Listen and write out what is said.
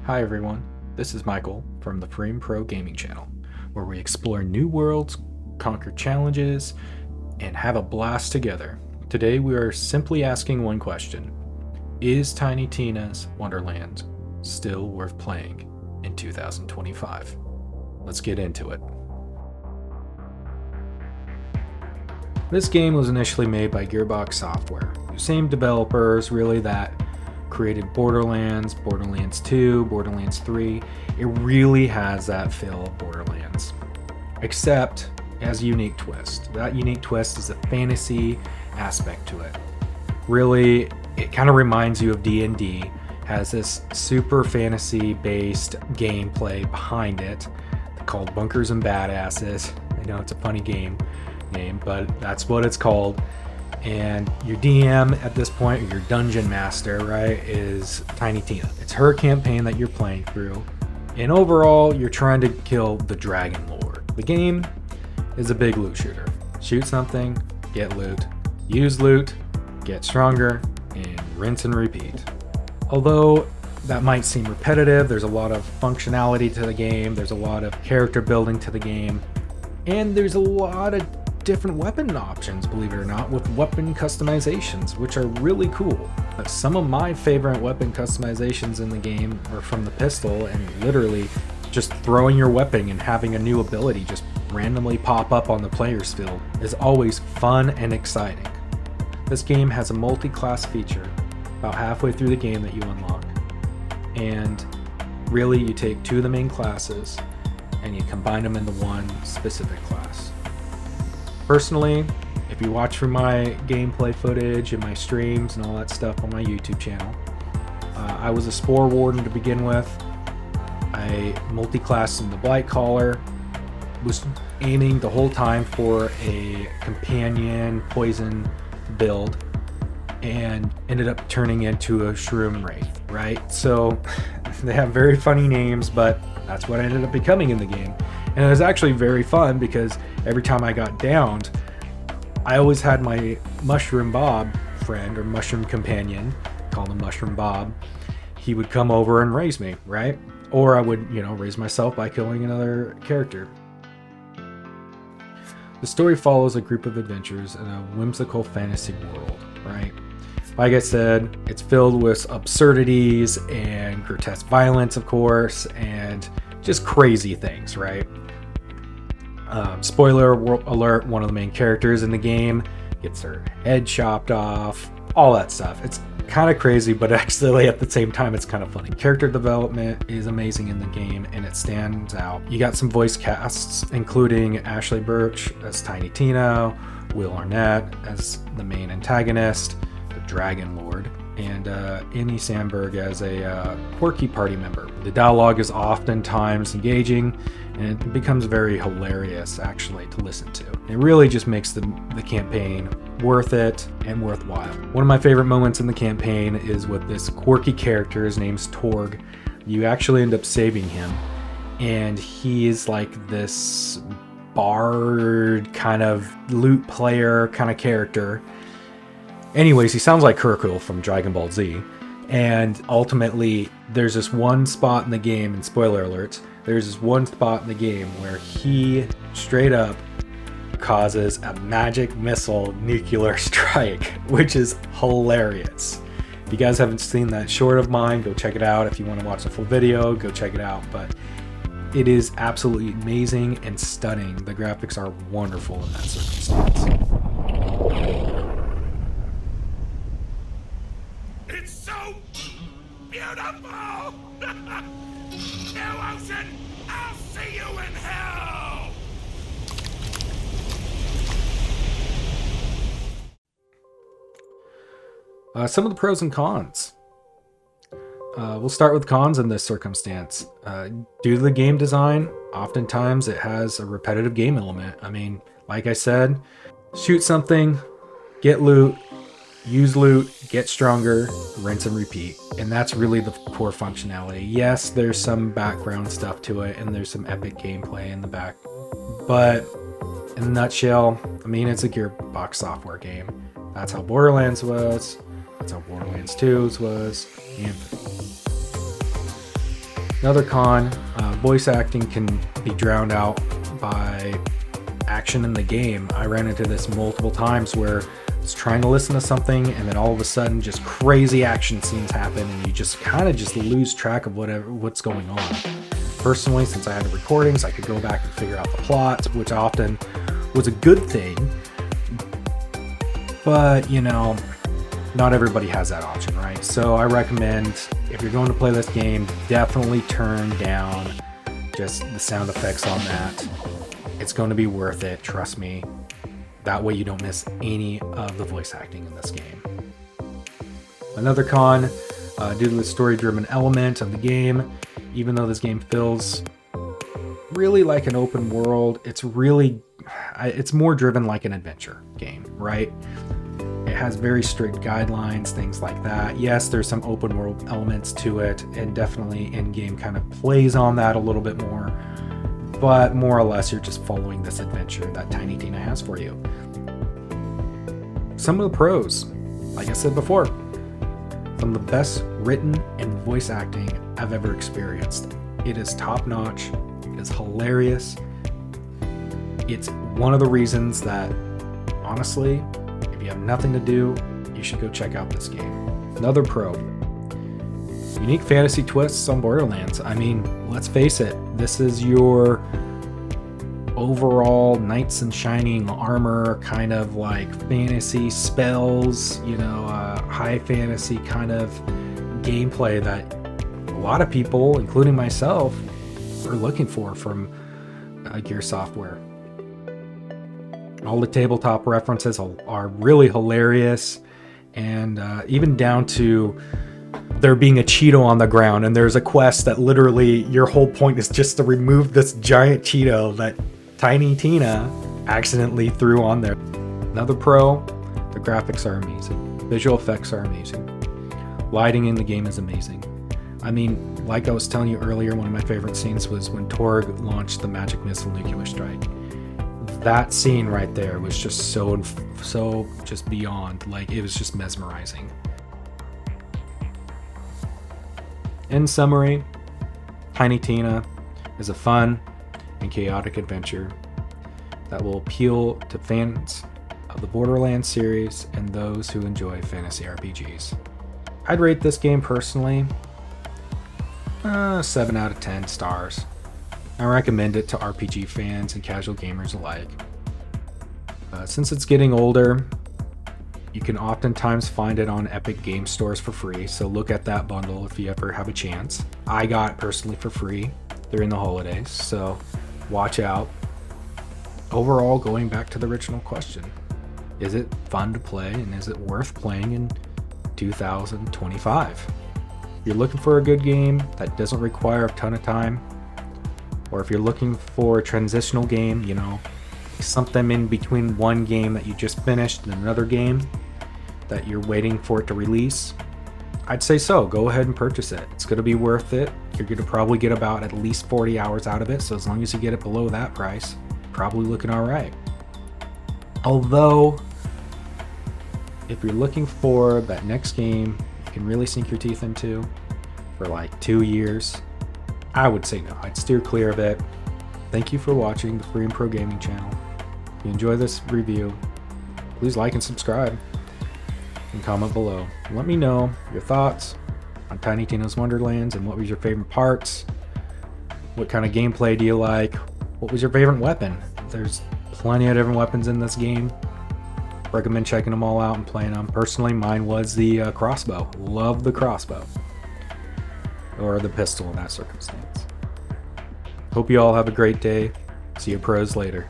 Hi everyone, this is Michael from the Frame Pro Gaming channel, where we explore new worlds, conquer challenges, and have a blast together. Today we are simply asking one question. Is Tiny Tina's Wonderland still worth playing in 2025? Let's get into it. This game was initially made by Gearbox Software, the same developers really that created Borderlands, Borderlands 2, Borderlands 3. It really has that feel of Borderlands, except it has a unique twist. That unique twist is the fantasy aspect to it. Really, it kind of reminds you of D&D, has this super fantasy-based gameplay behind it called Bunkers and Badasses. I know it's a funny name, but that's what it's called. And your DM at this point, or your dungeon master, right, is Tiny Tina. It's her campaign that you're playing through. And overall, you're trying to kill the Dragon Lord. The game is a big loot shooter. Shoot something, get loot. Use loot, get stronger, and rinse and repeat. Although that might seem repetitive, there's a lot of functionality to the game, there's a lot of character building to the game, and there's a lot of different weapon options, believe it or not, with weapon customizations, which are really cool. Some of my favorite weapon customizations in the game are from the pistol, and literally just throwing your weapon and having a new ability just randomly pop up on the player's field is always fun and exciting. This game has a multi-class feature about halfway through the game that you unlock, and really you take two of the main classes and you combine them into one specific class. Personally, if you watch from my gameplay footage and my streams and all that stuff on my YouTube channel, I was a Spore Warden to begin with. I multi-classed in the Blight Caller, was aiming the whole time for a companion poison build, and ended up turning into a Shroom Wraith, right? So they have very funny names, but that's what I ended up becoming in the game. And it was actually very fun because every time I got downed, I always had my Mushroom Bob friend or Mushroom companion, call him Mushroom Bob. He would come over and raise me, right? Or I would, raise myself by killing another character. The story follows a group of adventurers in a whimsical fantasy world, right? Like I said, it's filled with absurdities and grotesque violence, of course, and just crazy things, right? Spoiler alert, one of the main characters in the game gets her head chopped off, all that stuff. It's kind of crazy, but actually at the same time, it's kind of funny. Character development is amazing in the game, and it stands out. You got some voice casts, including Ashley Birch as Tiny Tina, Will Arnett as the main antagonist, the Dragon Lord, and Annie Sandberg as a quirky party member. The dialogue is oftentimes engaging, and it becomes very hilarious actually to listen to. It really just makes the campaign worth it and worthwhile. One of my favorite moments in the campaign is with this quirky character. His name's Torg. You actually end up saving him, and he is like this bard kind of lute player kind of character. Anyways, he sounds like Kurkul from Dragon Ball Z. And ultimately, there's this one spot in the game, and spoiler alerts, there's this one spot in the game where he straight up causes a magic missile nuclear strike, which is hilarious. If you guys haven't seen that short of mine, go check it out. If you want to watch the full video, go check it out. But it is absolutely amazing and stunning. The graphics are wonderful in that circumstance. It's so beautiful! New Ocean, I'll see you in hell! Some of the pros and cons. We'll start with cons in this circumstance. Due to the game design, oftentimes it has a repetitive game element. I mean, like I said, shoot something, get loot, use loot, get stronger, rinse and repeat. And that's really the core functionality. Yes, there's some background stuff to it, and there's some epic gameplay in the back. But in a nutshell, I mean, it's a Gearbox Software game. That's how Borderlands was. That's how Borderlands 2 was. And Another con, voice acting can be drowned out by action in the game. I ran into this multiple times where I was trying to listen to something and then all of a sudden just crazy action scenes happen and you just kind of just lose track of what's going on. Personally, since I had the recordings, I could go back and figure out the plot, which often was a good thing. But, not everybody has that option, right? So I recommend, if you're going to play this game, definitely turn down just the sound effects on that. It's going to be worth it, trust me. That way you don't miss any of the voice acting in this game. Another con, due to the story-driven element of the game, even though this game feels really like an open world, it's more driven like an adventure game, right? It has very strict guidelines, things like that. Yes, there's some open world elements to it, and definitely in-game kind of plays on that a little bit more. But more or less, you're just following this adventure that Tiny Tina has for you. Some of the pros, like I said before, some of the best written and voice acting I've ever experienced. It is top-notch. It is hilarious. It's one of the reasons that, honestly, if you have nothing to do, you should go check out this game. Another pro, unique fantasy twists on Borderlands. I mean, let's face it, this is your overall knights in shining armor kind of like fantasy spells, high fantasy kind of gameplay that a lot of people, including myself, are looking for from Gear Software. All the tabletop references are really hilarious, and even down to there being a Cheeto on the ground, and there's a quest that literally your whole point is just to remove this giant Cheeto that Tiny Tina accidentally threw on there. Another pro, the graphics are amazing. Visual effects are amazing. Lighting in the game is amazing. I mean, like I was telling you earlier, one of my favorite scenes was when Torg launched the magic missile nuclear strike. That scene right there was just so just beyond, like, it was just mesmerizing. In summary, Tiny Tina is a fun and chaotic adventure that will appeal to fans of the Borderlands series and those who enjoy fantasy RPGs. I'd rate this game personally 7 out of 10 stars. I recommend it to RPG fans and casual gamers alike. Since it's getting older, you can oftentimes find it on Epic Game Stores for free, so look at that bundle if you ever have a chance. I got it personally for free during the holidays, so watch out. Overall, going back to the original question, is it fun to play and is it worth playing in 2025? If you're looking for a good game that doesn't require a ton of time, or if you're looking for a transitional game, something in between one game that you just finished and another game that you're waiting for it to release, I'd say so. Go ahead and purchase it. It's going to be worth it. You're going to probably get about at least 40 hours out of it, so as long as you get it below that price, probably looking all right. Although, if you're looking for that next game you can really sink your teeth into for like 2 years, I would say no. I'd steer clear of it. Thank you for watching the Free and Pro Gaming channel. If you enjoy this review, please like and subscribe and comment below. Let me know your thoughts on Tiny Tina's Wonderlands and what was your favorite parts. What kind of gameplay do you like? What was your favorite weapon? There's plenty of different weapons in this game. Recommend checking them all out and playing them. Personally, mine was the crossbow. Love the crossbow. Or the pistol in that circumstance. Hope you all have a great day. See you pros later.